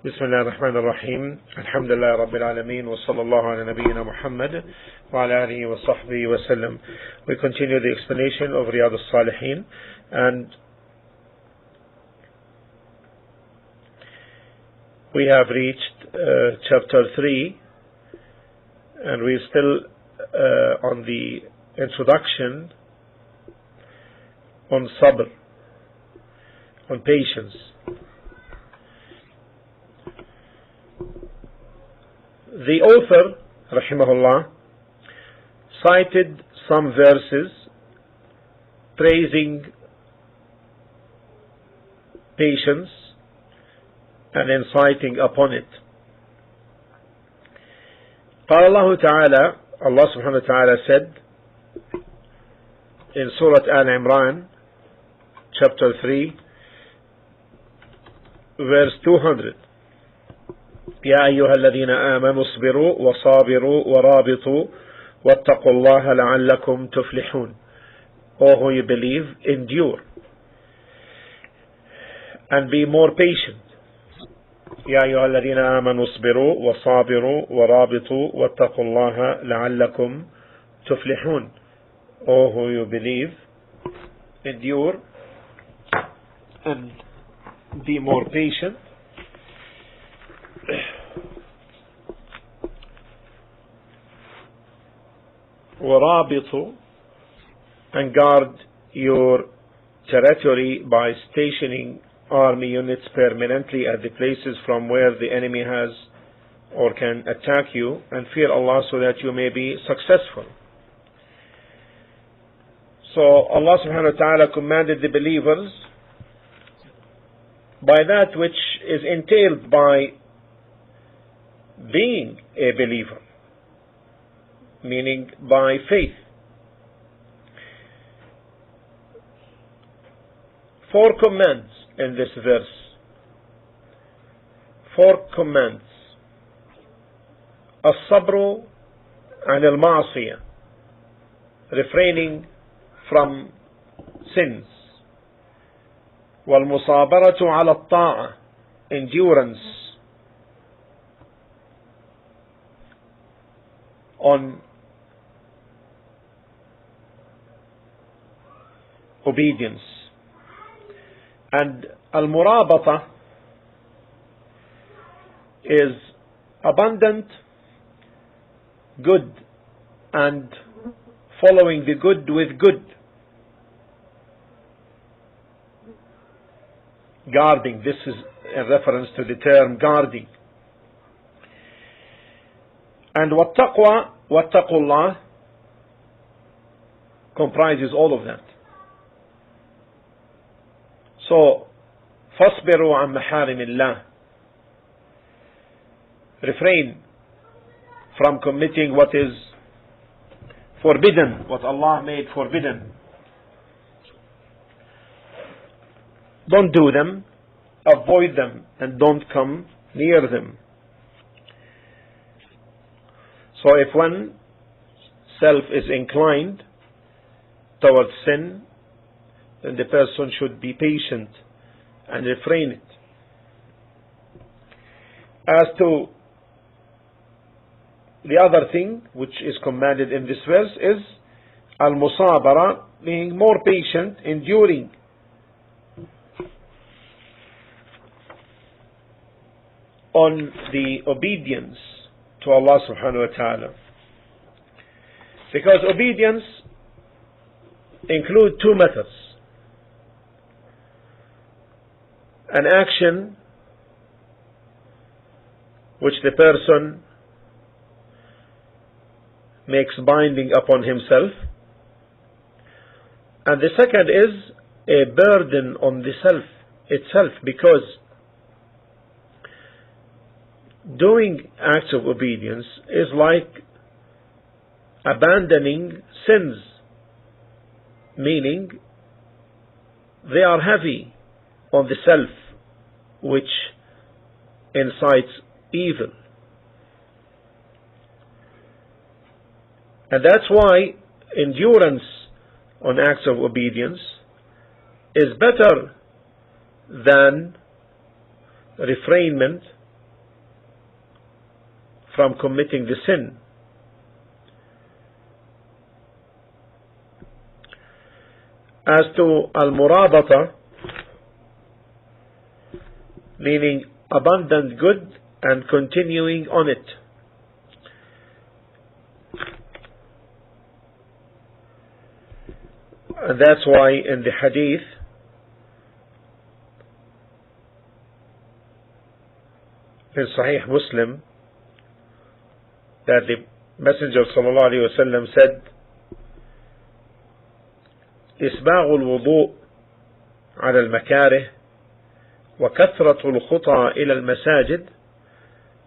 بسم الله الرحمن الرحيم الحمد لله رب العالمين وصلى الله على نبينا محمد وعلى آله وصحبه وسلم. We continue the explanation of Riyad As-Saleheen, and we have reached chapter 3, and we're still on the introduction on sabr, on patience. The author, rahimahullah, cited some verses praising patience and inciting upon it. قال الله تعالى, Allah subhanahu wa ta'ala said in Surah Al-Imran, chapter 3, verse 200, يا أيها الذين آمنوا اصبروا وصابروا ورابطوا واتقوا الله لعلكم تفلحون. O who you believe, endure and be more patient. يا أيها الذين آمنوا اصبروا وصابروا ورابطوا واتقوا الله لعلكم تفلحون. O who you believe, endure and be more patient. وَرَابِطُوا, and guard your territory by stationing army units permanently at the places from where the enemy has or can attack you, and fear Allah so that you may be successful. So Allah subhanahu wa ta'ala commanded the believers by that which is entailed by being a believer, meaning by faith. 4 commands in this verse. 4 commands. الصبر عن المعصية, refraining from sins. والمصابرة على الطاعة, endurance on obedience. And al-murabata is abundant good and following the good with good. Guarding, this is a reference to the term guarding. And wattaqwa, wattaqullah comprises all of that. So, فَاصْبِرُوا عَنْ مَحَارِمِ اللَّهِ, refrain from committing what is forbidden, what Allah made forbidden. Don't do them, avoid them, and don't come near them. So if one self is inclined towards sin, then the person should be patient and refrain it. As to the other thing which is commanded in this verse is al-musabara, being more patient, enduring. On the obedience to Allah subhanahu wa ta'ala. Because obedience includes 2 methods. An action which the person makes binding upon himself, and the second is a burden on the self itself, because doing acts of obedience is like abandoning sins, meaning they are heavy on the self, which incites evil. And that's why endurance on acts of obedience is better than refrainment from committing the sin. As to al-murabata, meaning abundant good and continuing on it. And that's why in the hadith in Sahih Muslim that the Messenger sallallahu alaihi wasallam said, إسباغ الوضوء على المكاره وكثرة الخطى إلى المساجد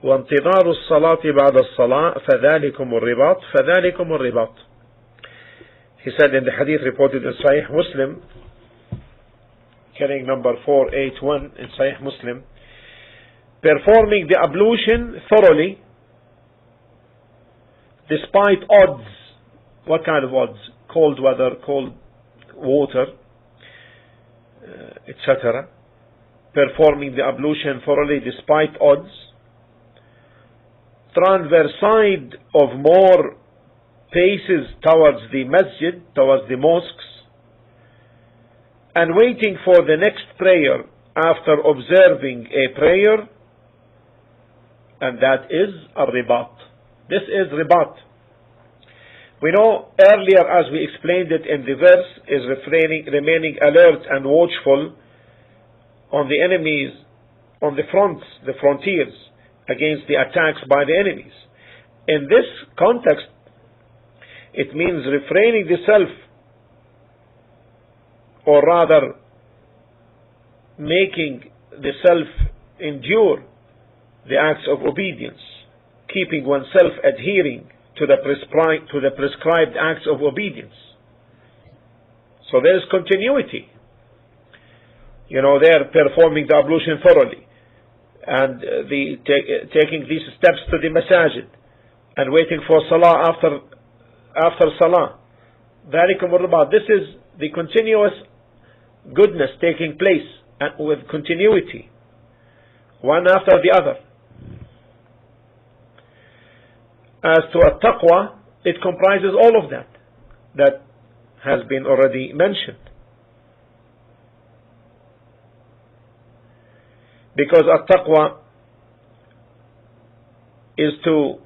وانتظار الصلاة بعد الصلاة فذلكم الرباط. He said in the hadith reported in Sahih Muslim, carrying number 481 in Sahih Muslim, performing the ablution thoroughly despite odds. What kind of odds? Cold weather, cold water, etc. Performing the ablution thoroughly despite odds. Transverside of more paces towards the masjid, towards the mosques, and waiting for the next prayer after observing a prayer, and that is a ribat. This is ribat. We know earlier, as we explained it in the verse, is remaining alert and watchful on the enemies, on the fronts, the frontiers, against the attacks by the enemies. In this context, it means refraining the self, or rather making the self endure the acts of obedience, keeping oneself adhering to the prescribed acts of obedience. So there is continuity. They're performing the ablution thoroughly, and taking these steps to the masajid, and waiting for salah after salah. This is the continuous goodness taking place, and with continuity, one after the other. As to at-taqwa, it comprises all of that has been already mentioned. Because at-taqwa is to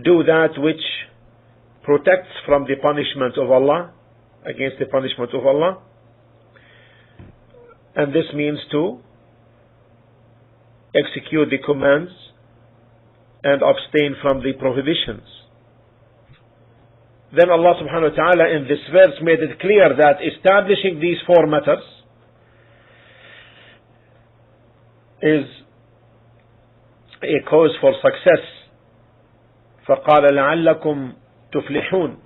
do that which protects from the punishment of Allah, against the punishment of Allah, and this means to execute the commands and abstain from the prohibitions. Then Allah subhanahu wa ta'ala in this verse made it clear that establishing these four matters is a cause for success. فقال لعلكم تفلحون.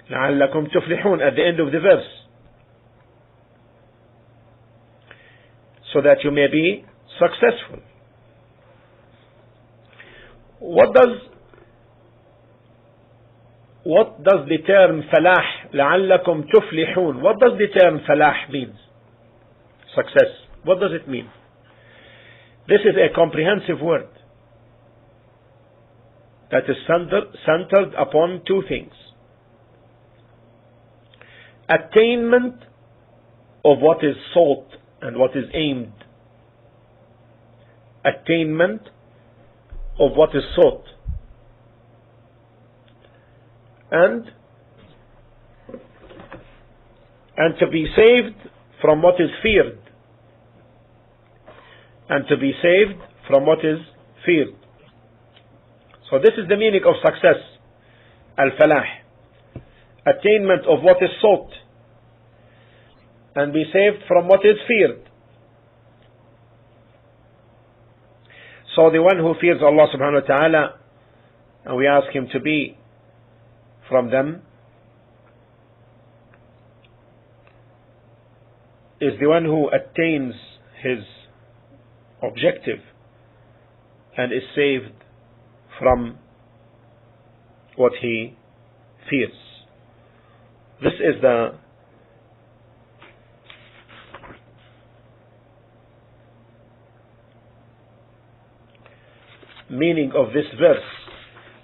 لعلكم تفلحون at the end of the verse, so that you may be successful. What does the term falah, لعلكم تفلحون, what does the term falah mean? Success. What does it mean? This is a comprehensive word that is centered upon two things: attainment of what is sought and what is aimed. Attainment of what is sought, and to be saved from what is feared, and to be saved from what is feared. So this is the meaning of success, al-falah, attainment of what is sought, and be saved from what is feared. So the one who fears Allah subhanahu wa ta'ala, and we ask him to be from them, is the one who attains his objective and is saved from what he fears. This is the meaning of this verse.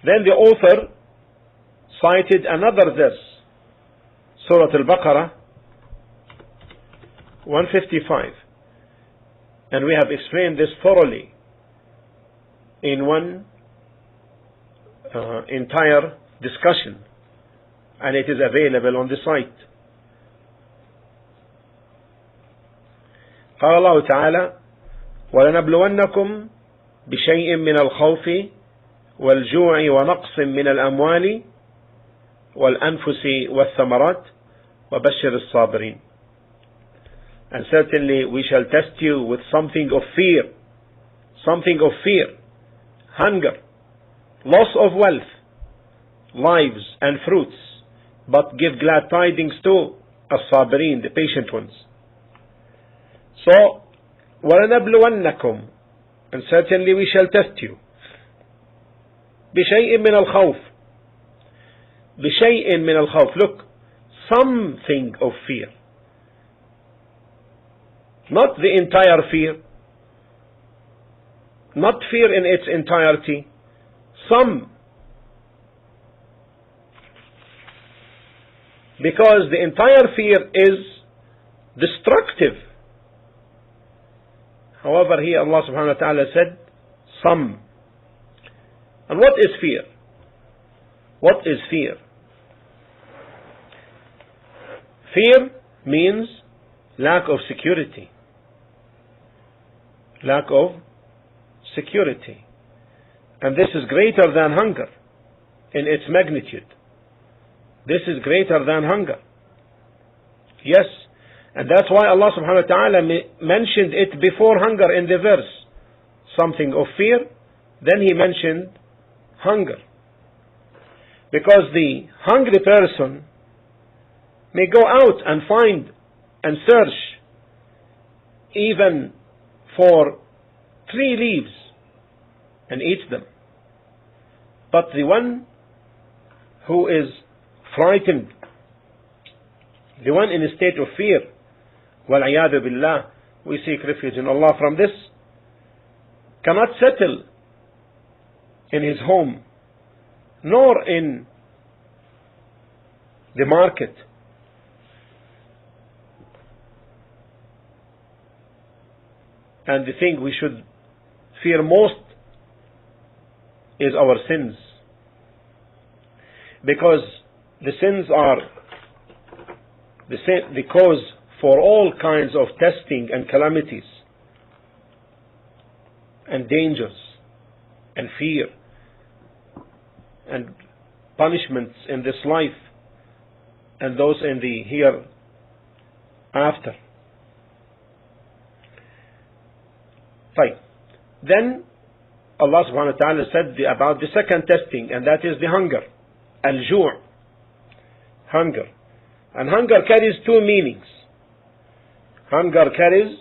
Then the author cited another verse, Surah Al-Baqarah 155, and we have explained this thoroughly in one entire discussion, and it is available on the site. قال الله تعالى: ولنبلونكم بشيء من الخوف والجوع ونقص من الأموال والأنفس والثمرات وبشر الصابرين. And certainly we shall test you with something of fear, hunger, loss of wealth, lives and fruits, but give glad tidings to الصابرين, the patient ones. So, وَلَنَبْلُوَنَّكُمْ, and certainly we shall test you. بِشَيْءٍ مِّنَ الْخَوْفِ, بِشَيْءٍ مِّنَ الْخَوْفِ, look, something of fear. Not the entire fear, not fear in its entirety, some. Because the entire fear is destructive. However, here Allah subhanahu wa ta'ala said some. And what is fear? What is fear? Fear means lack of security. Lack of security. And this is greater than hunger in its magnitude. This is greater than hunger. Yes. And that's why Allah subhanahu wa ta'ala mentioned it before hunger in the verse. Something of fear, then He mentioned hunger. Because the hungry person may go out and find and search even for 3 leaves and eat them. But the one who is frightened, the one in a state of fear, وَالْعِيَاذُ بِاللَّهِ, we seek refuge in Allah from this, cannot settle in his home, nor in the market. And the thing we should fear most is our sins. Because the sins are the cause for all kinds of testing and calamities and dangers and fear and punishments in this life and those in the hereafter. Fine. Then Allah subhanahu wa ta'ala said about the second testing, and that is the hunger. Al-ju', hunger. And hunger carries 2 meanings. Hunger carries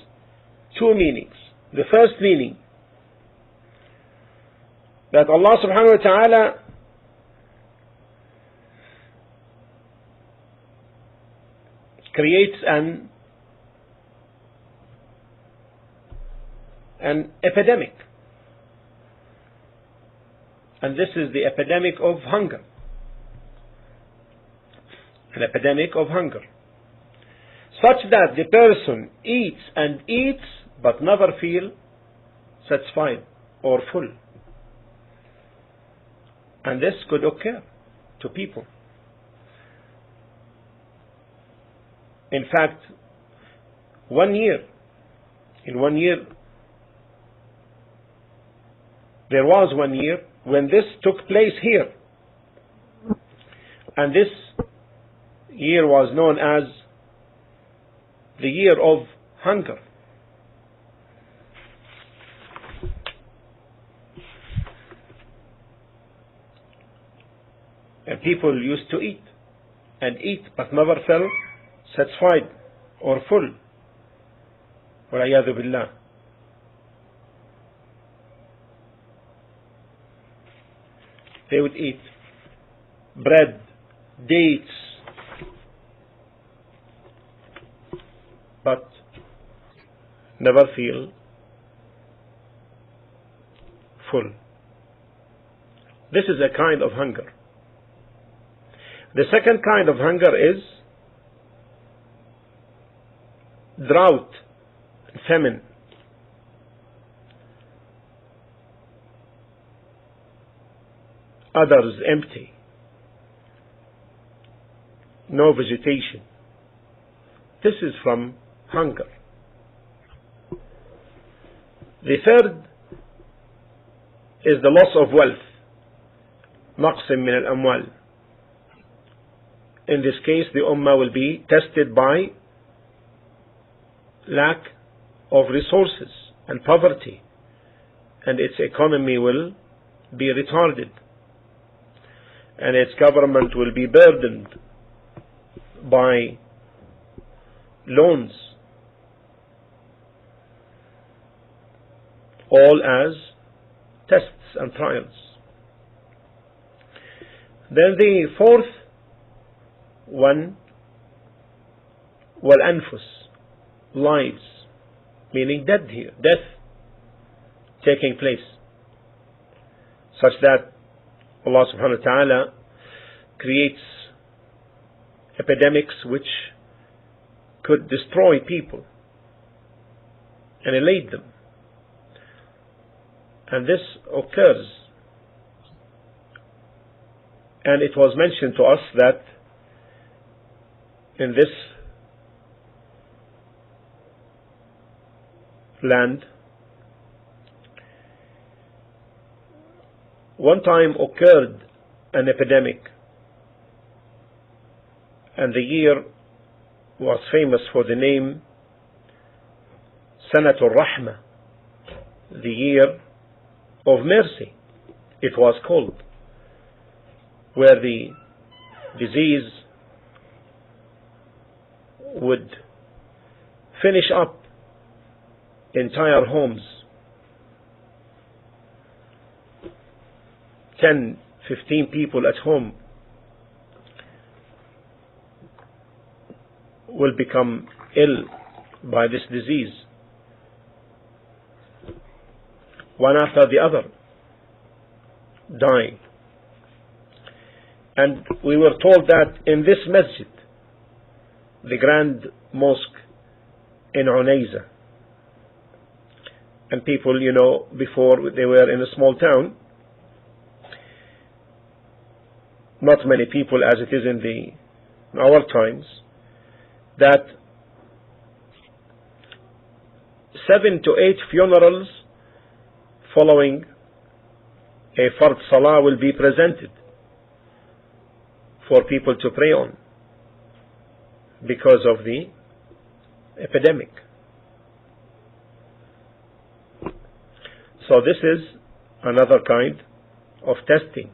2 meanings. The first meaning, that Allah subhanahu wa ta'ala creates an epidemic. And this is the epidemic of hunger. An epidemic of hunger. Such that the person eats and eats but never feel satisfied or full. And this could occur to people. In fact, in 1 year, there was 1 year when this took place here. And this year was known as the year of hunger. And people used to eat and eat but never felt satisfied or full. وَالْعِيَاذُ بِاللَّهِ. They would eat bread, dates, but never feel full. This is a kind of hunger. The second kind of hunger is drought, famine. Others empty, no vegetation. This is from hunger. The third is the loss of wealth, نقص من الأموال. In this case, the Ummah will be tested by lack of resources and poverty, and its economy will be retarded, and its government will be burdened by loans, all as tests and trials. Then the fourth one, والأنفس, lives, meaning death here, death taking place, such that Allah subhanahu wa ta'ala creates epidemics which could destroy people, annihilate them. And this occurs. And it was mentioned to us that in this land, one time occurred an epidemic, and the year was famous for the name Sanatul Rahmah, the year of mercy, it was called, where the disease would finish up entire homes, 10, 15 people at home will become ill by this disease, one after the other, dying. And we were told that in this masjid, the grand mosque in Unayza, and people, before they were in a small town, not many people as it is in our times, that 7 to 8 funerals following a fard salah will be presented for people to pray on because of the epidemic. So this is another kind of testing.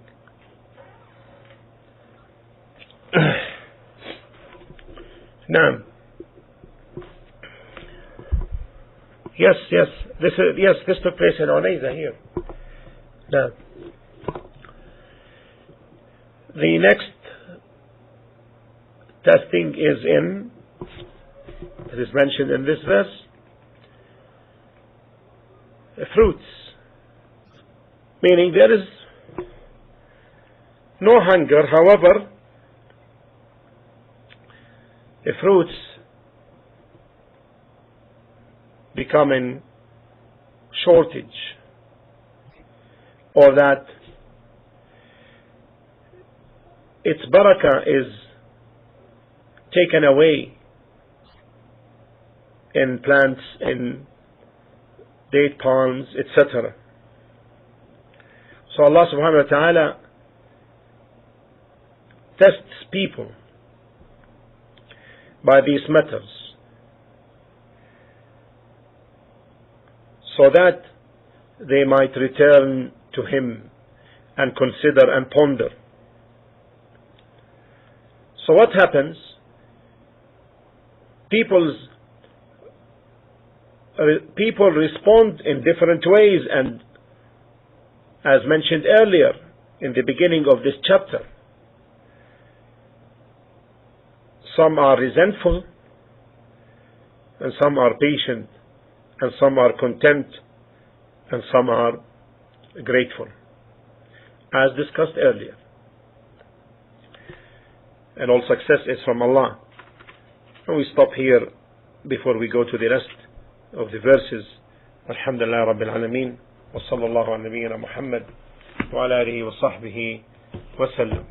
Now, yes, this took place in Unayza here. Now, the next testing it is mentioned in this verse, fruits, meaning there is no hunger, however, the fruits become in shortage, or that its barakah is taken away in plants, in date palms, etc. So Allah subhanahu wa ta'ala tests people by these matters, so that they might return to Him and consider and ponder. So what happens? People respond in different ways, and as mentioned earlier in the beginning of this chapter, some are resentful, and some are patient, and some are content, and some are grateful. as discussed earlier. And all success is from Allah. And we stop here before we go to the rest of the verses. Alhamdulillah Rabbil Alameen. Wa sallallahu ala nabiyyina Muhammad wa ala alihi wa sahbihi wa sallam.